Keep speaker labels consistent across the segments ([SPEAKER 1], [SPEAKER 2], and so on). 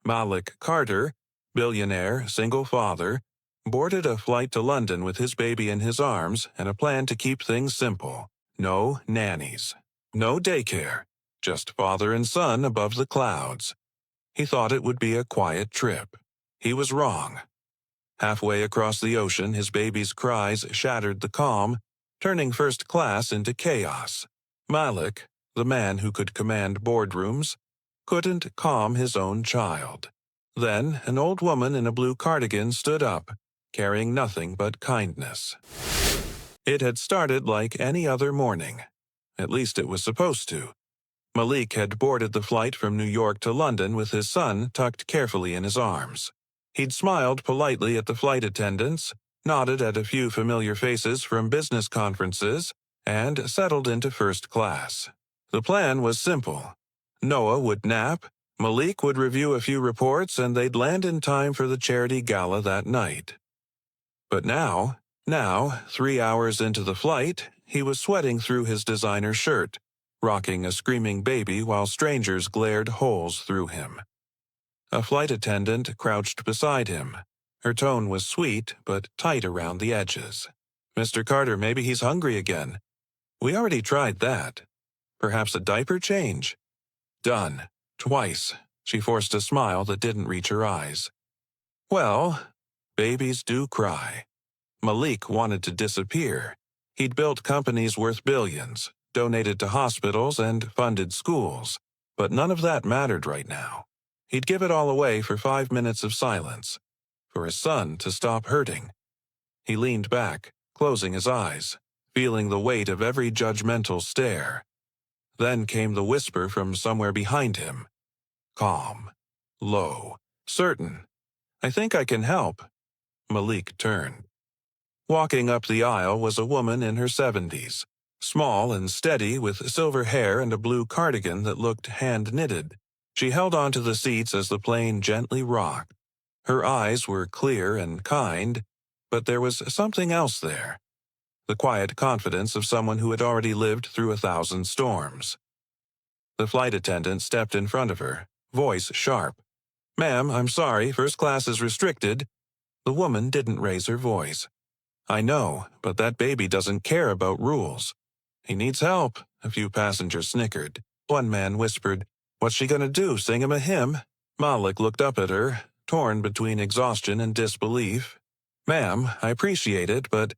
[SPEAKER 1] Malik Carter, billionaire, single father, boarded a flight to London with his baby in his arms and a plan to keep things simple. No nannies. No daycare. Just father and son above the clouds. He thought it would be a quiet trip. He was wrong. Halfway across the ocean, his baby's cries shattered the calm, turning first class into chaos. Malik, the man who could command boardrooms, couldn't calm his own child. Then an old woman in a blue cardigan stood up, carrying nothing but kindness. It had started like any other morning. At least it was supposed to. Malik had boarded the flight from New York to London with his son tucked carefully in his arms. He'd smiled politely at the flight attendants, nodded at a few familiar faces from business conferences, and settled into first class. The plan was simple. Noah would nap, Malik would review a few reports, and they'd land in time for the charity gala that night. But now, 3 hours into the flight, he was sweating through his designer shirt, rocking a screaming baby while strangers glared holes through him. A flight attendant crouched beside him. Her tone was sweet, but tight around the edges. "Mr. Carter, maybe he's hungry again. We already tried that. Perhaps a diaper change?" "Done. Twice." She forced a smile that didn't reach her eyes. Well, babies do cry. Malik wanted to disappear. He'd built companies worth billions, donated to hospitals, and funded schools. But none of that mattered right now. He'd give it all away for 5 minutes of silence, for his son to stop hurting. He leaned back, closing his eyes, feeling the weight of every judgmental stare. Then came the whisper from somewhere behind him. Calm, low, certain. "I think I can help." Malik turned. Walking up the aisle was a woman in her 70s, small and steady with silver hair and a blue cardigan that looked hand-knitted. She held onto the seats as the plane gently rocked. Her eyes were clear and kind, but there was something else there. The quiet confidence of someone who had already lived through 1,000 storms. The flight attendant stepped in front of her, voice sharp. "Ma'am, I'm sorry, first class is restricted." The woman didn't raise her voice. "I know, but that baby doesn't care about rules." "He needs help," a few passengers snickered. One man whispered, "What's she gonna do, sing him a hymn?" Malik looked up at her, torn between exhaustion and disbelief. "Ma'am, I appreciate it, but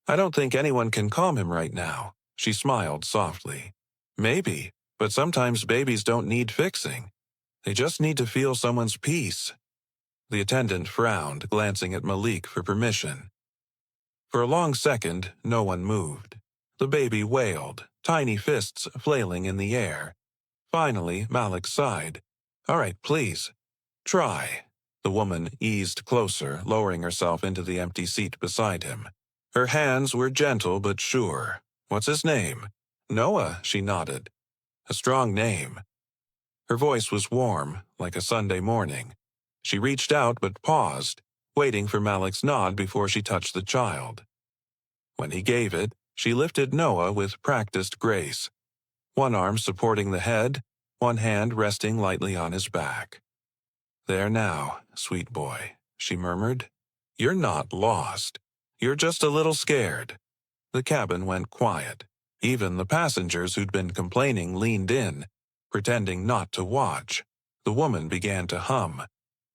[SPEAKER 1] I don't think anyone can calm him right now." She smiled softly. "Maybe, but sometimes babies don't need fixing. They just need to feel someone's peace." The attendant frowned, glancing at Malik for permission. For a long second, no one moved. The baby wailed, tiny fists flailing in the air. Finally, Malik sighed. "All right, please. Try." The woman eased closer, lowering herself into the empty seat beside him. Her hands were gentle but sure. "What's his name?" "Noah," she nodded. "A strong name." Her voice was warm, like a Sunday morning. She reached out but paused, waiting for Malik's nod before she touched the child. When he gave it, she lifted Noah with practiced grace, one arm supporting the head, one hand resting lightly on his back. "There now, sweet boy," she murmured. "You're not lost. You're just a little scared." The cabin went quiet. Even the passengers who'd been complaining leaned in, pretending not to watch. The woman began to hum.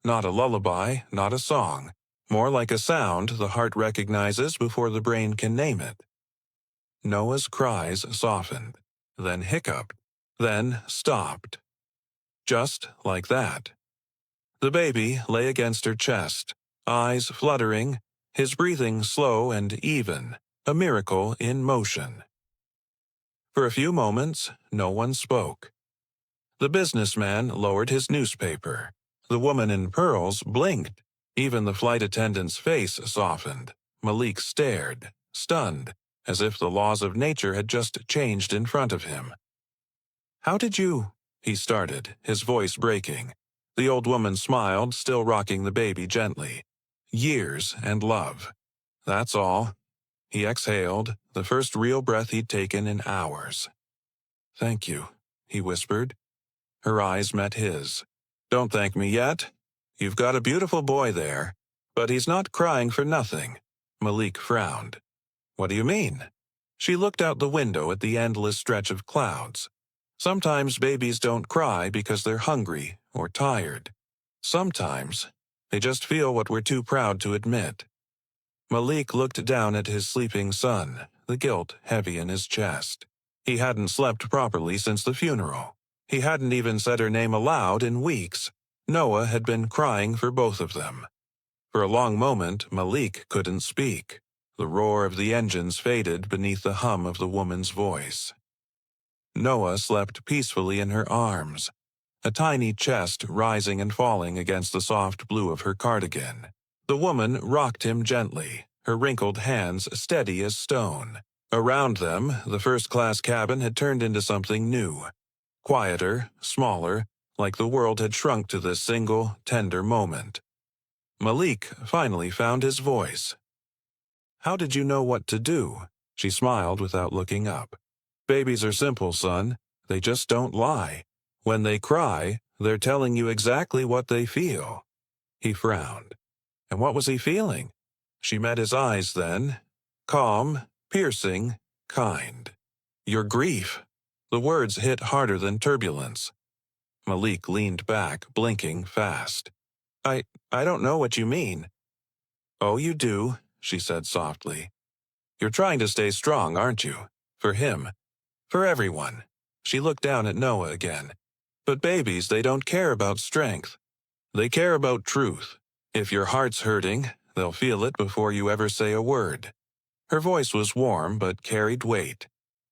[SPEAKER 1] Not a lullaby, not a song. More like a sound the heart recognizes before the brain can name it. Noah's cries softened, then hiccuped, then stopped. Just like that. The baby lay against her chest, eyes fluttering, his breathing slow and even, a miracle in motion. For a few moments, no one spoke. The businessman lowered his newspaper. The woman in pearls blinked. Even the flight attendant's face softened. Malik stared, stunned, as if the laws of nature had just changed in front of him. "How did you—" he started, his voice breaking. The old woman smiled, still rocking the baby gently. "Years and love. That's all." He exhaled, the first real breath he'd taken in hours. "Thank you," he whispered. Her eyes met his. "Don't thank me yet. You've got a beautiful boy there, but he's not crying for nothing." Malik frowned. "What do you mean?" She looked out the window at the endless stretch of clouds. Sometimes babies don't cry because they're hungry or tired. Sometimes they just feel what we're too proud to admit. Malik looked down at his sleeping son, the guilt heavy in his chest. He hadn't slept properly since the funeral. He hadn't even said her name aloud in weeks. Noah had been crying for both of them. For a long moment, Malik couldn't speak. The roar of the engines faded beneath the hum of the woman's voice. Noah slept peacefully in her arms, a tiny chest rising and falling against the soft blue of her cardigan. The woman rocked him gently, her wrinkled hands steady as stone. Around them, the first-class cabin had turned into something new. Quieter, smaller, like the world had shrunk to this single, tender moment. Malik finally found his voice. "How did you know what to do?" She smiled without looking up. "Babies are simple, son. They just don't lie. When they cry, they're telling you exactly what they feel." He frowned. And what was he feeling? She met his eyes then. Calm, piercing, kind. "Your grief." The words hit harder than turbulence. Malik leaned back, blinking fast. I don't know what you mean." "Oh, you do," she said softly. "You're trying to stay strong, aren't you? For him. For everyone." She looked down at Noah again. "But babies, they don't care about strength. They care about truth. If your heart's hurting, they'll feel it before you ever say a word." Her voice was warm but carried weight,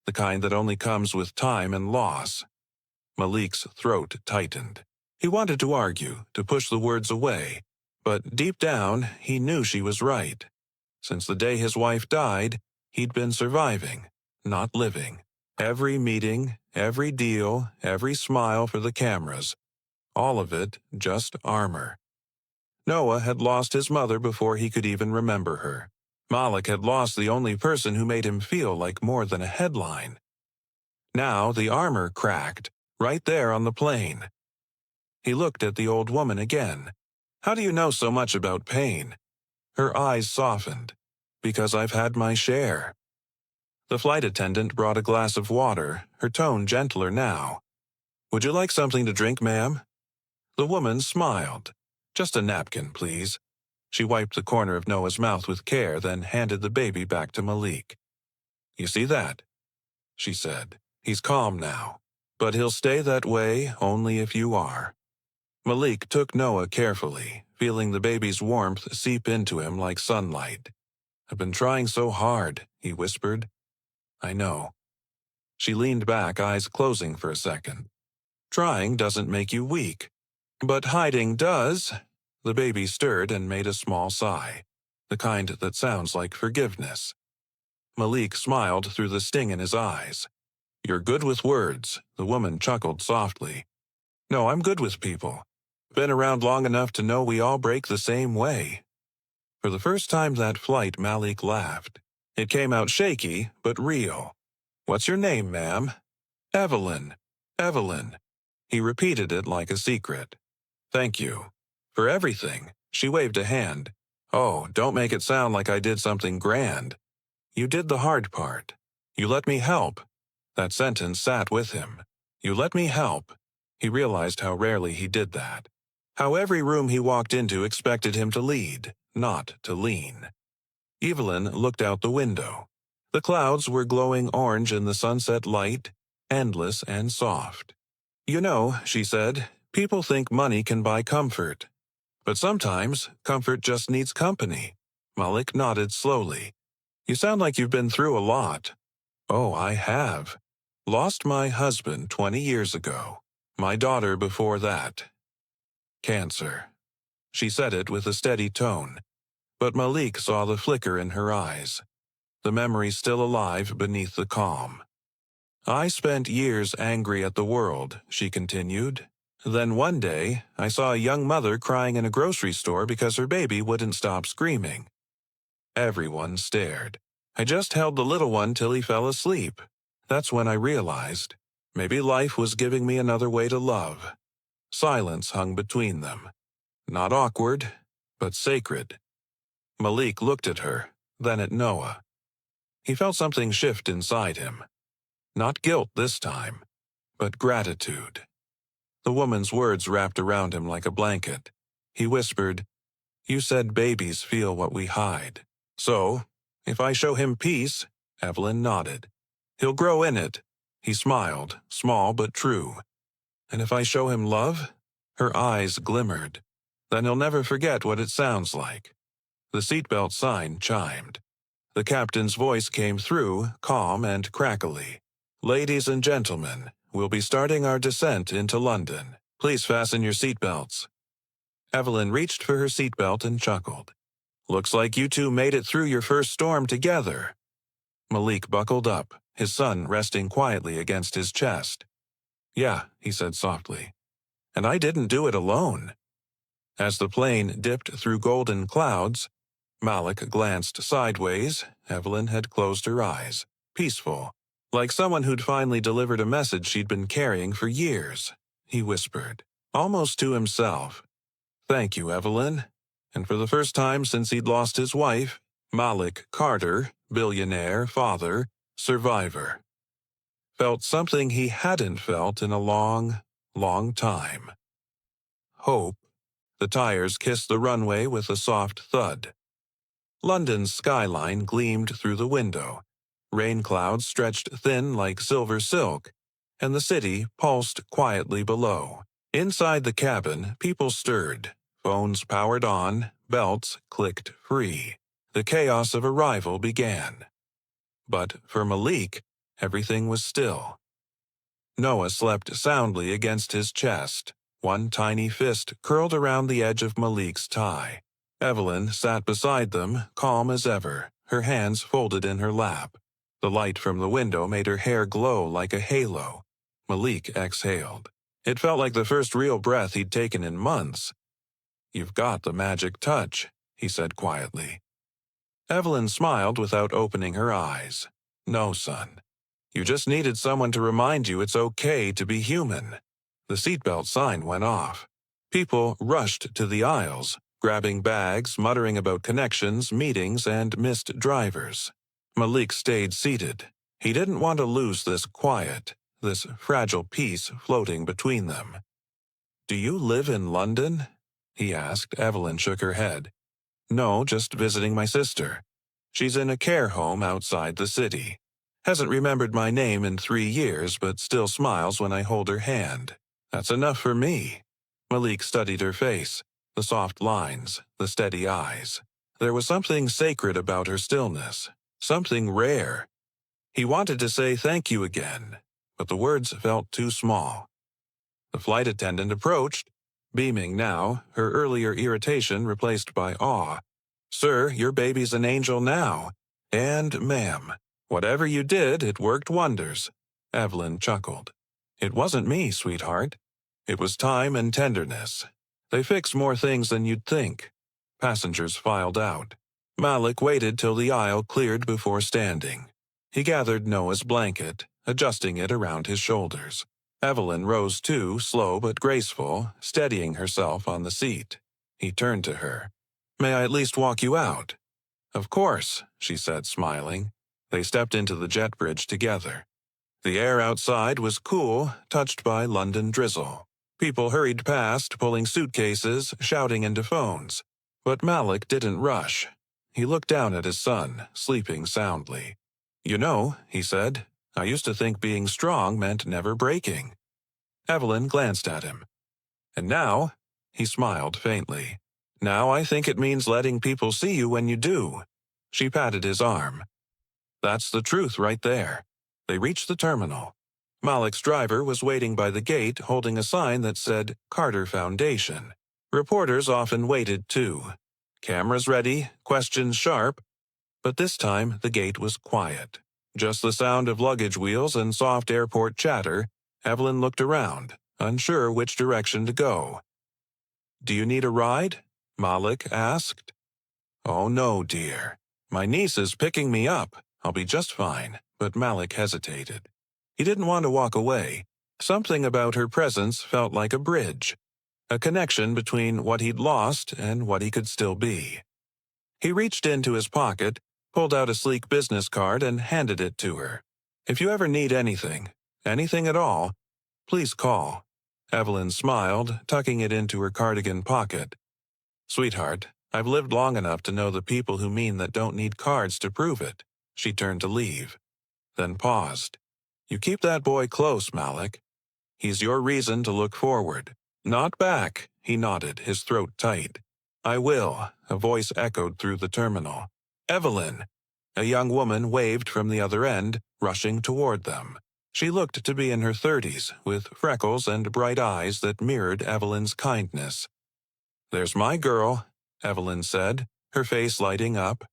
[SPEAKER 1] the kind that only comes with time and loss. Malik's throat tightened. He wanted to argue, to push the words away, but deep down he knew she was right. Since the day his wife died, he'd been surviving, not living. Every meeting, every deal, every smile for the cameras, all of it just armor. Noah had lost his mother before he could even remember her. Malik had lost the only person who made him feel like more than a headline. Now the armor cracked, right there on the plane. He looked at the old woman again. "How do you know so much about pain?" Her eyes softened. "Because I've had my share." The flight attendant brought a glass of water, her tone gentler now. "Would you like something to drink, ma'am?" The woman smiled. "Just a napkin, please." She wiped the corner of Noah's mouth with care, then handed the baby back to Malik. "You see that?" she said. "He's calm now. But he'll stay that way only if you are." Malik took Noah carefully, feeling the baby's warmth seep into him like sunlight. "I've been trying so hard," he whispered. "I know." She leaned back, eyes closing for a second. "Trying doesn't make you weak. But hiding does." The baby stirred and made a small sigh, the kind that sounds like forgiveness. Malik smiled through the sting in his eyes. "You're good with words," the woman chuckled softly. "No, I'm good with people. Been around long enough to know we all break the same way." For the first time that flight, Malik laughed. It came out shaky, but real. "What's your name, ma'am?" "Evelyn. Evelyn." He repeated it like a secret. "Thank you. For everything." She waved a hand. "Oh, don't make it sound like I did something grand. You did the hard part. You let me help." That sentence sat with him. "You let me help." He realized how rarely he did that. How every room he walked into expected him to lead, not to lean. Evelyn looked out the window. The clouds were glowing orange in the sunset light, endless and soft. "You know," she said, "people think money can buy comfort. But sometimes, comfort just needs company." Malik nodded slowly. "You sound like you've been through a lot." "Oh, I have. Lost my husband 20 years ago. My daughter before that. Cancer." She said it with a steady tone, but Malik saw the flicker in her eyes, the memory still alive beneath the calm. "I spent years angry at the world," she continued. "Then one day, I saw a young mother crying in a grocery store because her baby wouldn't stop screaming. Everyone stared. I just held the little one till he fell asleep. That's when I realized, maybe life was giving me another way to love." Silence hung between them. Not awkward, but sacred. Malik looked at her, then at Noah. He felt something shift inside him. Not guilt this time, but gratitude. The woman's words wrapped around him like a blanket. He whispered, "You said babies feel what we hide. So, if I show him peace," Evelyn nodded, "he'll grow in it." He smiled, small but true. "And if I show him love?" Her eyes glimmered. "Then he'll never forget what it sounds like." The seatbelt sign chimed. The captain's voice came through, calm and crackly. "Ladies and gentlemen, we'll be starting our descent into London. Please fasten your seatbelts." Evelyn reached for her seatbelt and chuckled. "Looks like you two made it through your first storm together." Malik buckled up, his son resting quietly against his chest. "Yeah," he said softly. "And I didn't do it alone." As the plane dipped through golden clouds, Malik glanced sideways. Evelyn had closed her eyes, peaceful, like someone who'd finally delivered a message she'd been carrying for years. He whispered, almost to himself, "Thank you, Evelyn." And for the first time since he'd lost his wife, Malik Carter, billionaire, father, survivor, felt something he hadn't felt in a long, long time. Hope. The tires kissed the runway with a soft thud. London's skyline gleamed through the window. Rain clouds stretched thin like silver silk, and the city pulsed quietly below. Inside the cabin, people stirred. Phones powered on, belts clicked free. The chaos of arrival began. But for Malik, everything was still. Noah slept soundly against his chest, one tiny fist curled around the edge of Malik's tie. Evelyn sat beside them, calm as ever, her hands folded in her lap. The light from the window made her hair glow like a halo. Malik exhaled. It felt like the first real breath he'd taken in months. "You've got the magic touch," he said quietly. Evelyn smiled without opening her eyes. "No, son. You just needed someone to remind you it's okay to be human." The seatbelt sign went off. People rushed to the aisles, grabbing bags, muttering about connections, meetings, and missed drivers. Malik stayed seated. He didn't want to lose this quiet, this fragile peace floating between them. "Do you live in London?" he asked. Evelyn shook her head. "No, just visiting my sister. She's in a care home outside the city. Hasn't remembered my name in 3 years, but still smiles when I hold her hand. That's enough for me." Malik studied her face, the soft lines, the steady eyes. There was something sacred about her stillness, something rare. He wanted to say thank you again, but the words felt too small. The flight attendant approached, beaming now, her earlier irritation replaced by awe. "Sir, your baby's an angel now. And, ma'am, whatever you did, it worked wonders." Evelyn chuckled. "It wasn't me, sweetheart. It was time and tenderness. They fix more things than you'd think." Passengers filed out. Malik waited till the aisle cleared before standing. He gathered Noah's blanket, adjusting it around his shoulders. Evelyn rose too, slow but graceful, steadying herself on the seat. He turned to her. "May I at least walk you out?" "Of course," she said, smiling. They stepped into the jet bridge together. The air outside was cool, touched by London drizzle. People hurried past, pulling suitcases, shouting into phones. But Malik didn't rush. He looked down at his son, sleeping soundly. "You know," he said, "I used to think being strong meant never breaking." Evelyn glanced at him. "And now," he smiled faintly, "now I think it means letting people see you when you do." She patted his arm. "That's the truth right there." They reached the terminal. Malik's driver was waiting by the gate holding a sign that said Carter Foundation. Reporters often waited too. Cameras ready, questions sharp. But this time the gate was quiet. Just the sound of luggage wheels and soft airport chatter. Evelyn looked around, unsure which direction to go. "Do you need a ride?" Malik asked. "Oh no, dear. My niece is picking me up. I'll be just fine." But Malik hesitated. He didn't want to walk away. Something about her presence felt like a bridge. a connection between what he'd lost and what he could still be. He reached into his pocket, pulled out a sleek business card, and handed it to her. "If you ever need anything, anything at all, please call." Evelyn smiled, tucking it into her cardigan pocket. "Sweetheart, I've lived long enough to know the people who mean that don't need cards to prove it." She turned to leave, then paused. "You keep that boy close, Malik. He's your reason to look forward, not back," he nodded, his throat tight. "I will," a voice echoed through the terminal. "Evelyn!" A young woman waved from the other end, rushing toward them. She looked to be in her 30s, with freckles and bright eyes that mirrored Evelyn's kindness. "There's my girl," Evelyn said, her face lighting up.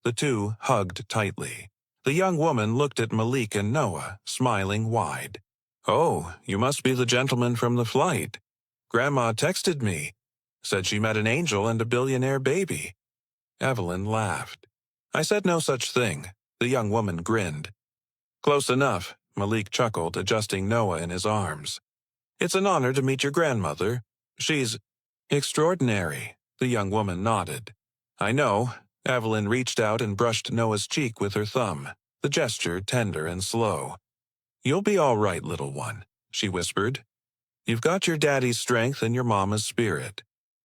[SPEAKER 1] The two hugged tightly. The young woman looked at Malik and Noah, smiling wide. "Oh, you must be the gentleman from the flight. Grandma texted me. Said she met an angel and a billionaire baby." Evelyn laughed. "I said no such thing." The young woman grinned. "Close enough," Malik chuckled, adjusting Noah in his arms. "It's an honor to meet your grandmother. She's extraordinary." The young woman nodded. "I know." Evelyn reached out and brushed Noah's cheek with her thumb, the gesture tender and slow. "You'll be all right, little one," she whispered. "You've got your daddy's strength and your mama's spirit.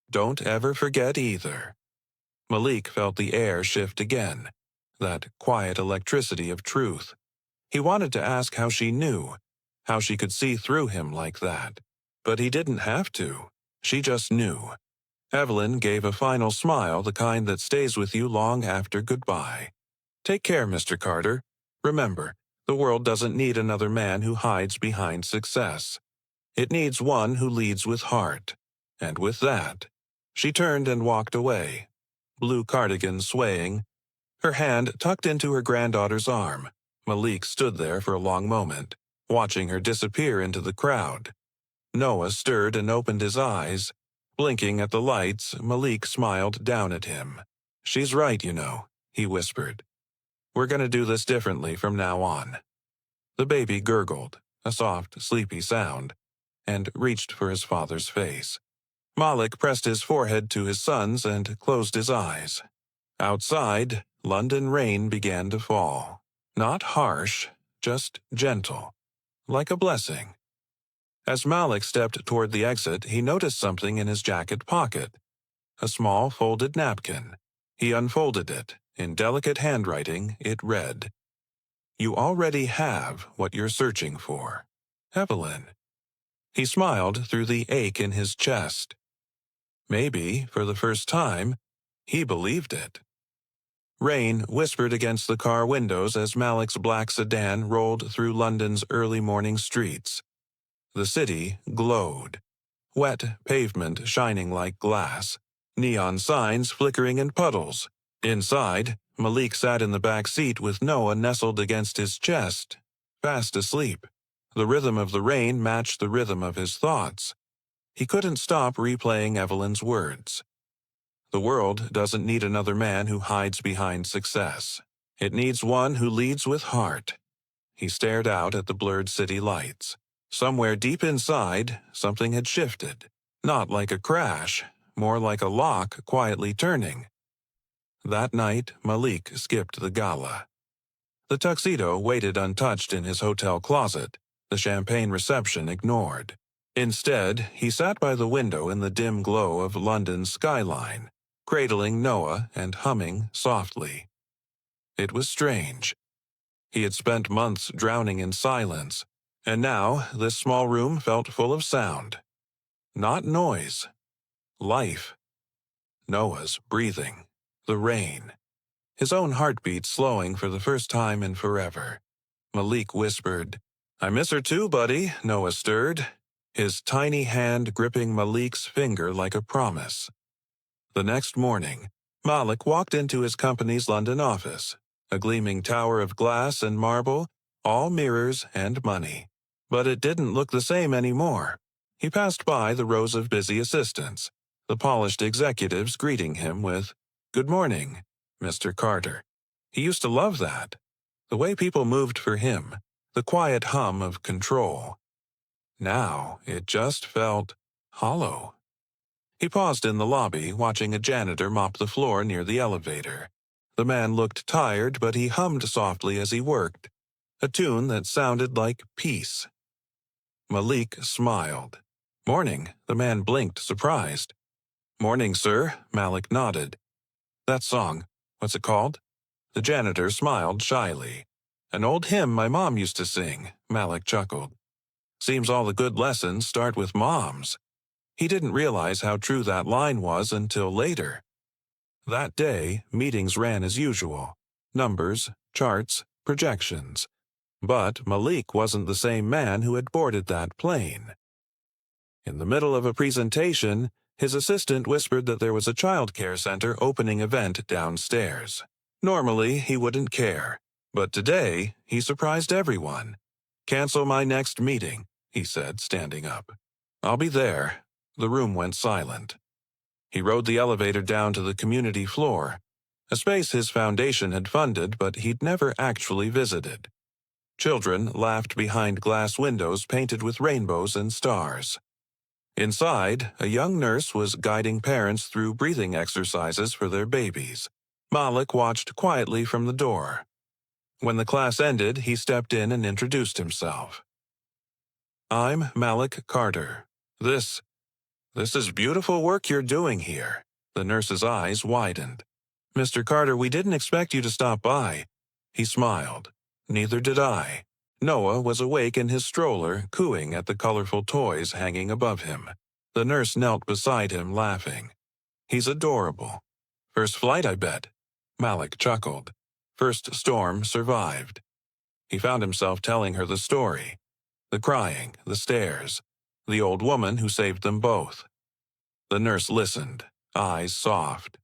[SPEAKER 1] Don't ever forget either." Malik felt the air shift again, that quiet electricity of truth. He wanted to ask how she knew, how she could see through him like that. But he didn't have to. She just knew. Evelyn gave a final smile, the kind that stays with you long after goodbye. "Take care, Mr. Carter. Remember, the world doesn't need another man who hides behind success. It needs one who leads with heart." And with that, she turned and walked away, blue cardigan swaying, her hand tucked into her granddaughter's arm. Malik stood there for a long moment, watching her disappear into the crowd. Noah stirred and opened his eyes. Blinking at the lights, Malik smiled down at him. "She's right, you know," he whispered. "We're going to do this differently from now on." The baby gurgled, a soft, sleepy sound, and reached for his father's face. Malik pressed his forehead to his son's and closed his eyes. Outside, London rain began to fall. Not harsh, just gentle, like a blessing. As Malik stepped toward the exit, he noticed something in his jacket pocket. A small folded napkin. He unfolded it. In delicate handwriting, it read, "You already have what you're searching for. Evelyn." He smiled through the ache in his chest. Maybe, for the first time, he believed it. Rain whispered against the car windows as Malik's black sedan rolled through London's early morning streets. The city glowed. Wet pavement shining like glass. Neon signs flickering in puddles. Inside, Malik sat in the back seat with Noah nestled against his chest, fast asleep. The rhythm of the rain matched the rhythm of his thoughts. He couldn't stop replaying Evelyn's words. The world doesn't need another man who hides behind success. It needs one who leads with heart. He stared out at the blurred city lights. Somewhere deep inside, something had shifted. Not like a crash, more like a lock quietly turning. That night, Malik skipped the gala. The tuxedo waited untouched in his hotel closet, the champagne reception ignored. Instead, he sat by the window in the dim glow of London's skyline, cradling Noah and humming softly. It was strange. He had spent months drowning in silence, and now this small room felt full of sound. Not noise. Life. Noah's breathing. The rain. His own heartbeat slowing for the first time in forever. Malik whispered, "I miss her too, buddy." Noah stirred, his tiny hand gripping Malik's finger like a promise. The next morning, Malik walked into his company's London office, a gleaming tower of glass and marble, all mirrors and money. But it didn't look the same anymore. He passed by the rows of busy assistants, the polished executives greeting him with, "Good morning, Mr. Carter." He used to love that. The way people moved for him, the quiet hum of control. Now it just felt hollow. He paused in the lobby, watching a janitor mop the floor near the elevator. The man looked tired, but he hummed softly as he worked, a tune that sounded like peace. Malik smiled. "Morning," the man blinked, surprised. "Morning, sir," Malik nodded. "That song, what's it called?" The janitor smiled shyly. "An old hymn my mom used to sing," Malik chuckled. "Seems all the good lessons start with moms." He didn't realize how true that line was until later. That day, meetings ran as usual. Numbers, charts, projections. But Malik wasn't the same man who had boarded that plane. In the middle of a presentation, his assistant whispered that there was a child care center opening event downstairs. Normally, he wouldn't care, but today, he surprised everyone. "Cancel my next meeting," he said, standing up. "I'll be there." The room went silent. He rode the elevator down to the community floor, a space his foundation had funded but he'd never actually visited. Children laughed behind glass windows painted with rainbows and stars. Inside, a young nurse was guiding parents through breathing exercises for their babies. Malik watched quietly from the door. When the class ended, he stepped in and introduced himself. "I'm Malik Carter. This is beautiful work you're doing here." The nurse's eyes widened. "Mr. Carter, we didn't expect you to stop by." He smiled. "Neither did I." Noah was awake in his stroller, cooing at the colorful toys hanging above him. The nurse knelt beside him, laughing. "He's adorable." "First flight, I bet." Malik chuckled. "First storm survived." He found himself telling her the story. The crying, the stares, the old woman who saved them both. The nurse listened, eyes soft.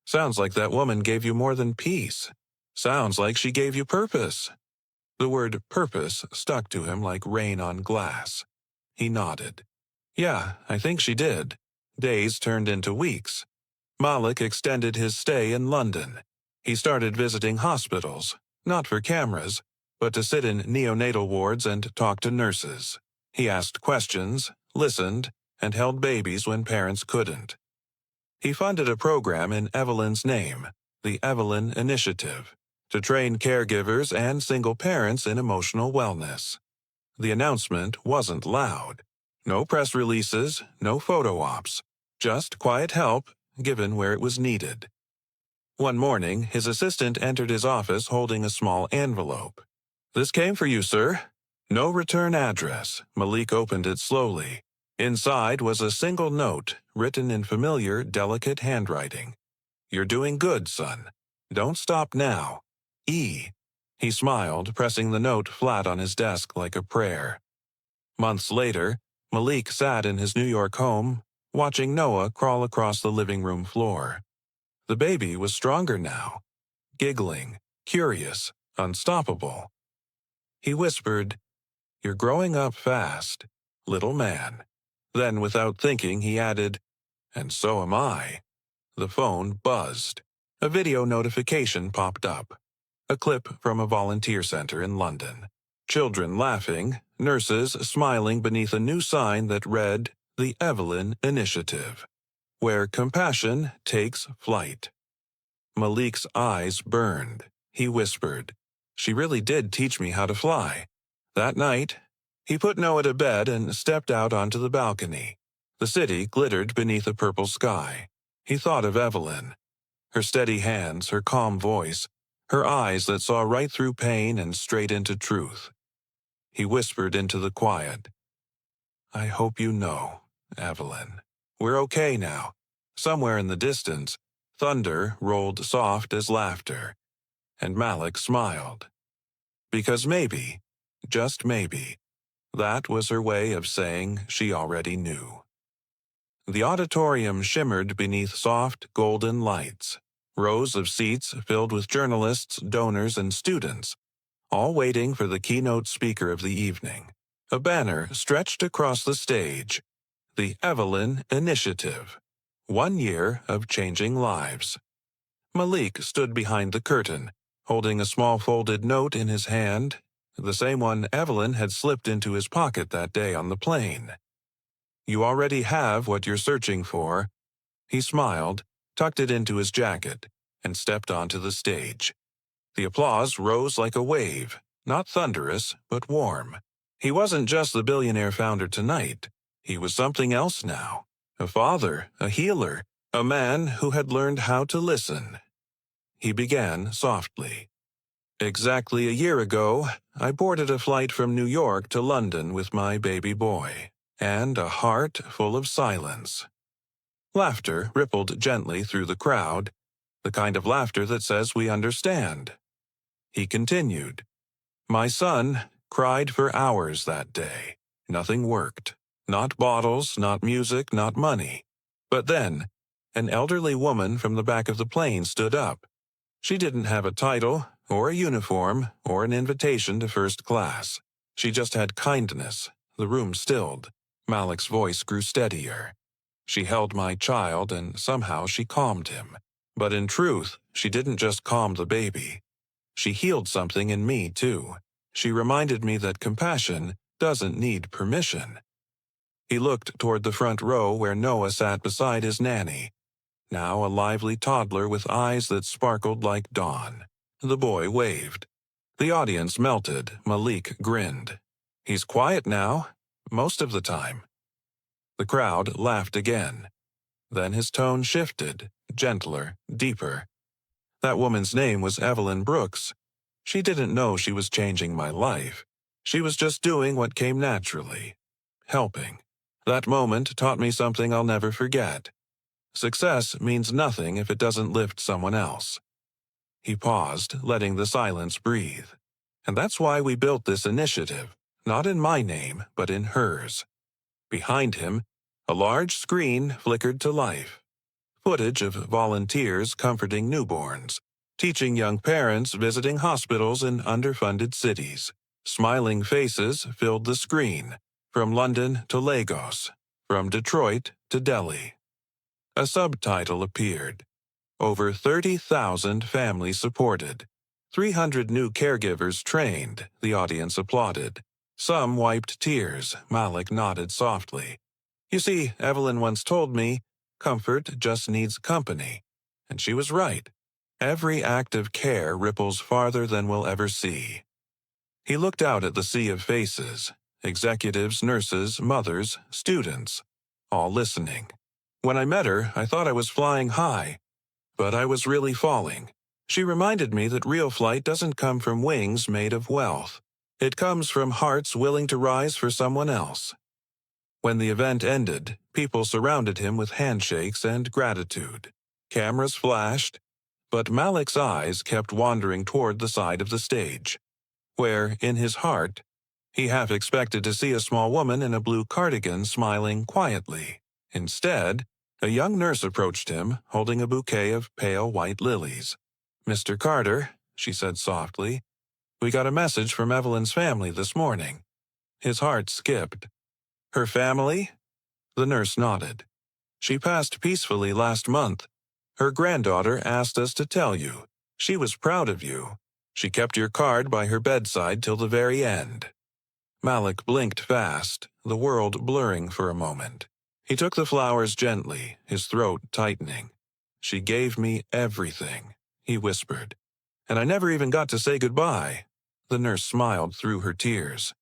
[SPEAKER 1] "Sounds like that woman gave you more than peace. Sounds like she gave you purpose." The word purpose stuck to him like rain on glass. He nodded. "Yeah, I think she did." Days turned into weeks. Malik extended his stay in London. He started visiting hospitals, not for cameras, but to sit in neonatal wards and talk to nurses. He asked questions, listened, and held babies when parents couldn't. He funded a program in Evelyn's name, the Evelyn Initiative, to train caregivers and single parents in emotional wellness. The announcement wasn't loud. No press releases, no photo ops, just quiet help given where it was needed. One morning, his assistant entered his office holding a small envelope. "This came for you, sir." No return address. Malik opened it slowly. Inside was a single note, written in familiar, delicate handwriting. "You're doing good, son. Don't stop now. E." He smiled, pressing the note flat on his desk like a prayer. Months later, Malik sat in his New York home, watching Noah crawl across the living room floor. The baby was stronger now, giggling, curious, unstoppable. He whispered, "You're growing up fast, little man." Then, without thinking, he added, "And so am I." The phone buzzed. A video notification popped up. A clip from a volunteer center in London. Children laughing, nurses smiling beneath a new sign that read, "The Evelyn Initiative," where compassion takes flight. Malik's eyes burned. He whispered, "She really did teach me how to fly." That night, he put Noah to bed and stepped out onto the balcony. The city glittered beneath a purple sky. He thought of Evelyn. Her steady hands, her calm voice, her eyes that saw right through pain and straight into truth. He whispered into the quiet, "I hope you know, Evelyn. We're okay now." Somewhere in the distance, thunder rolled soft as laughter, and Malik smiled. Because maybe, just maybe, that was her way of saying she already knew. The auditorium shimmered beneath soft, golden lights. Rows of seats filled with journalists, donors, and students, all waiting for the keynote speaker of the evening. A banner stretched across the stage. The Evelyn Initiative. 1 year of changing lives. Malik stood behind the curtain, holding a small folded note in his hand, the same one Evelyn had slipped into his pocket that day on the plane. "You already have what you're searching for. He smiled, tucked it into his jacket, and stepped onto the stage. The applause rose like a wave, not thunderous, but warm. He wasn't just the billionaire founder tonight. He was something else now. A father, a healer, a man who had learned how to listen. He began softly. Exactly a year ago, I boarded a flight from New York to London with my baby boy, and a heart full of silence. Laughter rippled gently through the crowd, the kind of laughter that says we understand. He continued. My son cried for hours that day. Nothing worked. Not bottles, not music, not money. But then, an elderly woman from the back of the plane stood up. She didn't have a title, or a uniform, or an invitation to first class. She just had kindness. The room stilled. Malik's voice grew steadier. She held my child, and somehow she calmed him. But in truth, she didn't just calm the baby. She healed something in me, too. She reminded me that compassion doesn't need permission. He looked toward the front row where Noah sat beside his nanny, now a lively toddler with eyes that sparkled like dawn. The boy waved. The audience melted. Malik grinned. He's quiet now, most of the time. The crowd laughed again. Then his tone shifted, gentler, deeper. That woman's name was Evelyn Brooks. She didn't know she was changing my life. She was just doing what came naturally. Helping. That moment taught me something I'll never forget. Success means nothing if it doesn't lift someone else. He paused, letting the silence breathe. And that's why we built this initiative, not in my name, but in hers. Behind him, a large screen flickered to life. Footage of volunteers comforting newborns, teaching young parents visiting hospitals in underfunded cities. Smiling faces filled the screen, from London to Lagos, from Detroit to Delhi. A subtitle appeared. Over 30,000 families supported. 300 new caregivers trained, the audience applauded. Some wiped tears, Malik nodded softly. You see, Evelyn once told me, comfort just needs company. And she was right. Every act of care ripples farther than we'll ever see. He looked out at the sea of faces, executives, nurses, mothers, students, all listening. When I met her, I thought I was flying high, but I was really falling. She reminded me that real flight doesn't come from wings made of wealth. It comes from hearts willing to rise for someone else. When the event ended, people surrounded him with handshakes and gratitude. Cameras flashed, but Malik's eyes kept wandering toward the side of the stage, where, in his heart, he half expected to see a small woman in a blue cardigan smiling quietly. Instead, a young nurse approached him, holding a bouquet of pale white lilies. Mr. Carter, she said softly, we got a message from Evelyn's family this morning. His heart skipped. Her family? The nurse nodded. She passed peacefully last month. Her granddaughter asked us to tell you. She was proud of you. She kept your card by her bedside till the very end. Malik blinked fast, the world blurring for a moment. He took the flowers gently, his throat tightening. She gave me everything, he whispered. And I never even got to say goodbye. The nurse smiled through her tears.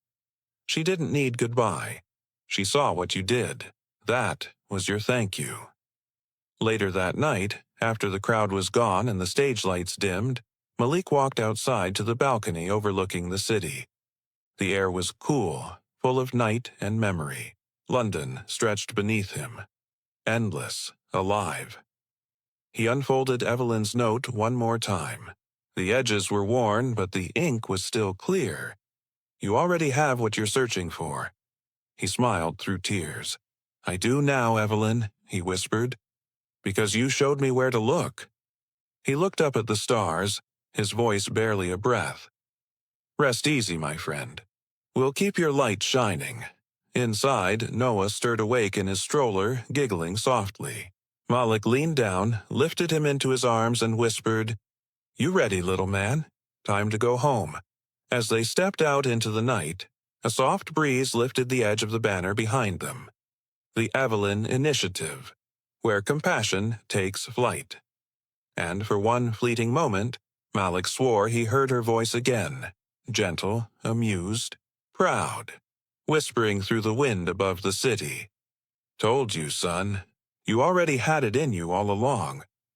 [SPEAKER 1] She didn't need goodbye. She saw what you did. That was your thank you. Later that night, after the crowd was gone and the stage lights dimmed, Malik walked outside to the balcony overlooking the city. The air was cool, full of night and memory. London stretched beneath him. Endless, alive. He unfolded Evelyn's note one more time. The edges were worn, but the ink was still clear. You already have what you're searching for. He smiled through tears. I do now, Evelyn, he whispered, because you showed me where to look. He looked up at the stars, his voice barely a breath. Rest easy, my friend. We'll keep your light shining. Inside, Noah stirred awake in his stroller, giggling softly. Malik leaned down, lifted him into his arms, and whispered, You ready, little man? Time to go home. As they stepped out into the night, a soft breeze lifted the edge of the banner behind them. The Evelyn Initiative. where compassion takes flight. And for one fleeting moment, Malik swore he heard her voice again, gentle, amused, proud, whispering through the wind above the city. "Told you, son. You already had it in you all along.